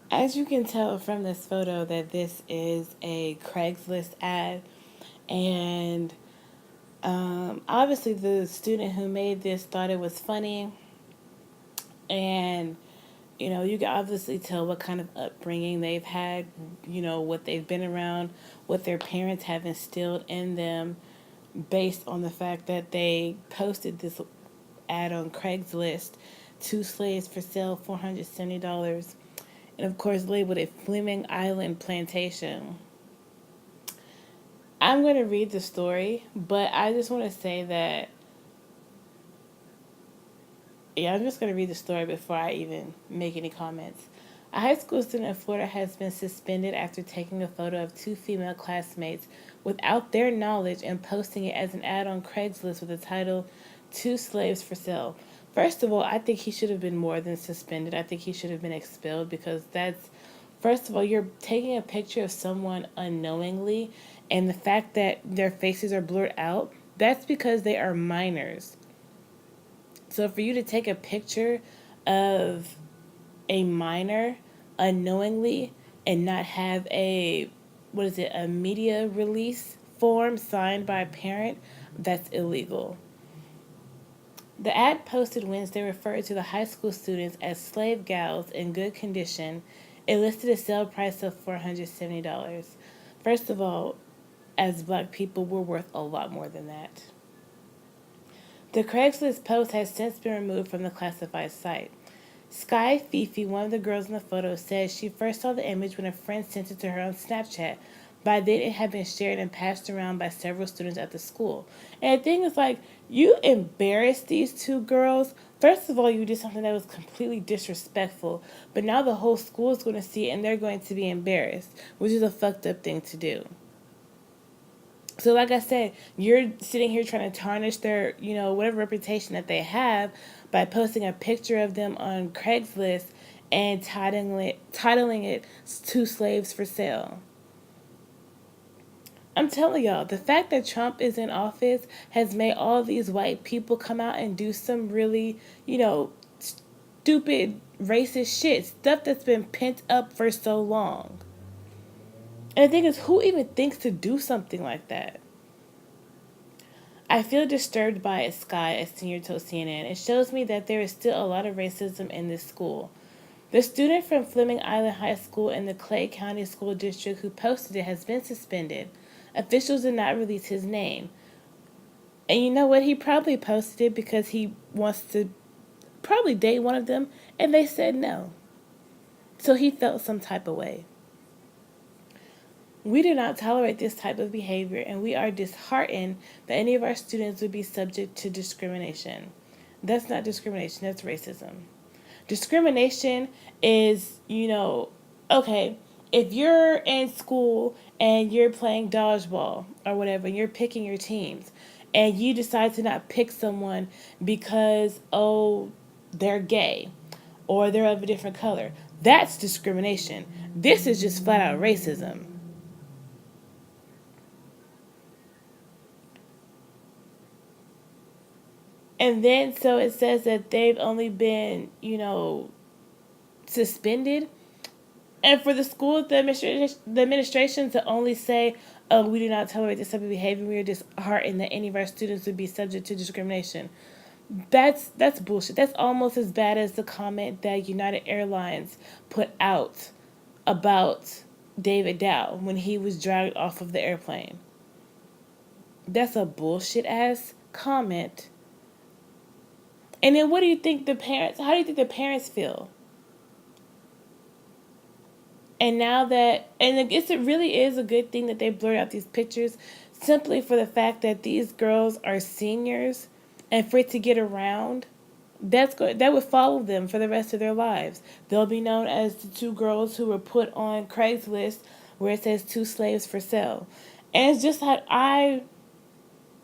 As you can tell from this photo that this is a Craigslist ad, and obviously the student who made this thought it was funny, and you can obviously tell what kind of upbringing they've had, what they've been around, what their parents have instilled in them, based on the fact that they posted this ad on Craigslist, two slaves for sale, $470, and of course labeled it Fleming Island Plantation. I'm going to read the story, but I just want to say that, yeah, I'm just going to read the story before I even make any comments. A high school student in Florida has been suspended after taking a photo of two female classmates without their knowledge and posting it as an ad on Craigslist with the title, Two Slaves for Sale. First of all, I think he should have been more than suspended. I think he should have been expelled because first of all, you're taking a picture of someone unknowingly, and the fact that their faces are blurred out, that's because they are minors. So for you to take a picture of a minor unknowingly and not have a media release form signed by a parent, that's illegal. The ad posted Wednesday referred to the high school students as slave gals in good condition. It listed a sale price of $470. First of all, as black people, we're worth a lot more than that. The Craigslist post has since been removed from the classified site. Sky Fifi, one of the girls in the photo, says she first saw the image when a friend sent it to her on Snapchat. By then, it had been shared and passed around by several students at the school. And the thing is, like, you embarrassed these two girls. First of all, you did something that was completely disrespectful, but now the whole school is going to see it and they're going to be embarrassed, which is a fucked up thing to do. So, like I said, you're sitting here trying to tarnish their, whatever reputation that they have by posting a picture of them on Craigslist and titling it Two Slaves for Sale. I'm telling y'all, the fact that Trump is in office has made all these white people come out and do some really, stupid, racist shit. Stuff that's been pent up for so long. And the thing is, who even thinks to do something like that? I feel disturbed by it, Sky, a senior told CNN. It shows me that there is still a lot of racism in this school. The student from Fleming Island High School in the Clay County School District who posted it has been suspended. Officials did not release his name. And you know what? He probably posted it because he wants to probably date one of them, and they said no. So he felt some type of way. We do not tolerate this type of behavior, and we are disheartened that any of our students would be subject to discrimination. That's not discrimination, that's racism. Discrimination is, okay, if you're in school and you're playing dodgeball or whatever, and you're picking your teams, and you decide to not pick someone because, oh, they're gay or they're of a different color, that's discrimination. This is just flat out racism. And then so it says that they've only been, suspended. And for the school, the administration to only say, oh, we do not tolerate this type of behavior, we are disheartened that any of our students would be subject to discrimination. That's bullshit. That's almost as bad as the comment that United Airlines put out about David Dow when he was dragged off of the airplane. That's a bullshit ass comment. And then what do you think the parents, how do you think the parents feel? And now that, and I guess it really is a good thing that they blurred out these pictures simply for the fact that these girls are seniors and for it to get around, that's good. That would follow them for the rest of their lives. They'll be known as the two girls who were put on Craigslist where it says two slaves for sale. And it's just like I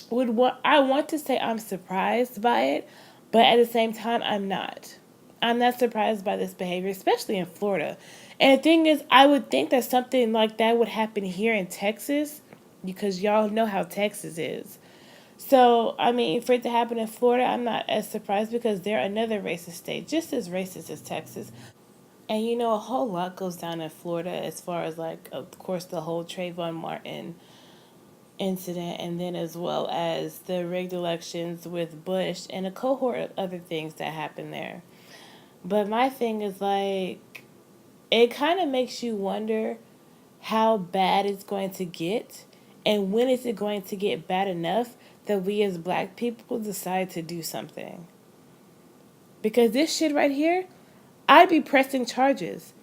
want to say I'm surprised by it, but at the same time I'm not. I'm not surprised by this behavior, especially in Florida. And the thing is, I would think that something like that would happen here in Texas because y'all know how Texas is. So, I mean, for it to happen in Florida, I'm not as surprised because they're another racist state, just as racist as Texas. And you know, a whole lot goes down in Florida as far as, like, of course, the whole Trayvon Martin incident, and then as well as the rigged elections with Bush and a cohort of other things that happened there. But my thing is, like, it kind of makes you wonder how bad it's going to get, and when is it going to get bad enough that we as black people decide to do something. Because this shit right here, I'd be pressing charges.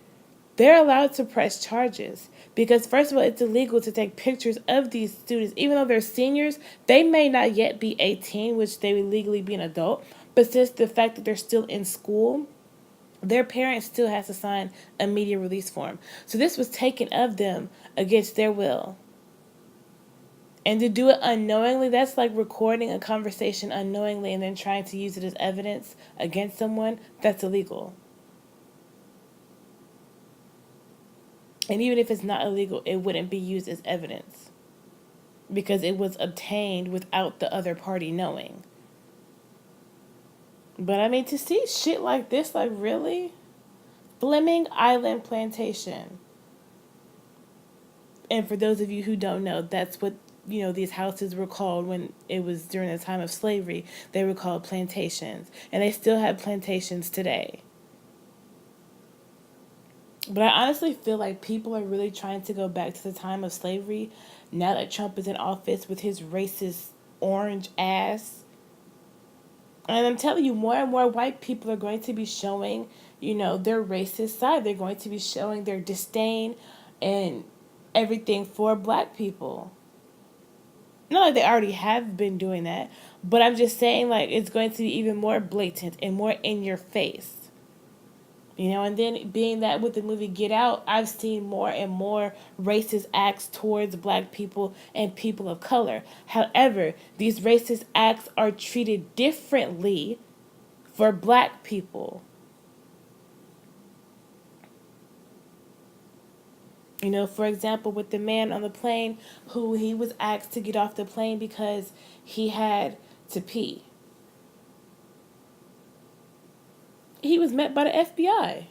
They're allowed to press charges because, first of all, it's illegal to take pictures of these students. Even though they're seniors, they may not yet be 18, which they would legally be an adult. But since the fact that they're still in school, their parents still has to sign a media release form. So this was taken of them against their will. And to do it unknowingly, that's like recording a conversation unknowingly and then trying to use it as evidence against someone. That's illegal. And even if it's not illegal, it wouldn't be used as evidence because it was obtained without the other party knowing. But I mean, to see shit like this, like, really? Fleming Island Plantation. And for those of you who don't know, that's what, you know, these houses were called when it was during the time of slavery. They were called plantations. And they still have plantations today. But I honestly feel like people are really trying to go back to the time of slavery now that Trump is in office with his racist orange ass. And I'm telling you, more and more white people are going to be showing, you know, their racist side. They're going to be showing their disdain and everything for black people. Not like they already have been doing that, but I'm just saying, like, it's going to be even more blatant and more in your face. You know, and then being that with the movie Get Out, I've seen more and more racist acts towards black people and people of color. However, these racist acts are treated differently for black people. You know, for example, with the man on the plane who he was asked to get off the plane because he had to pee. He was met by the FBI.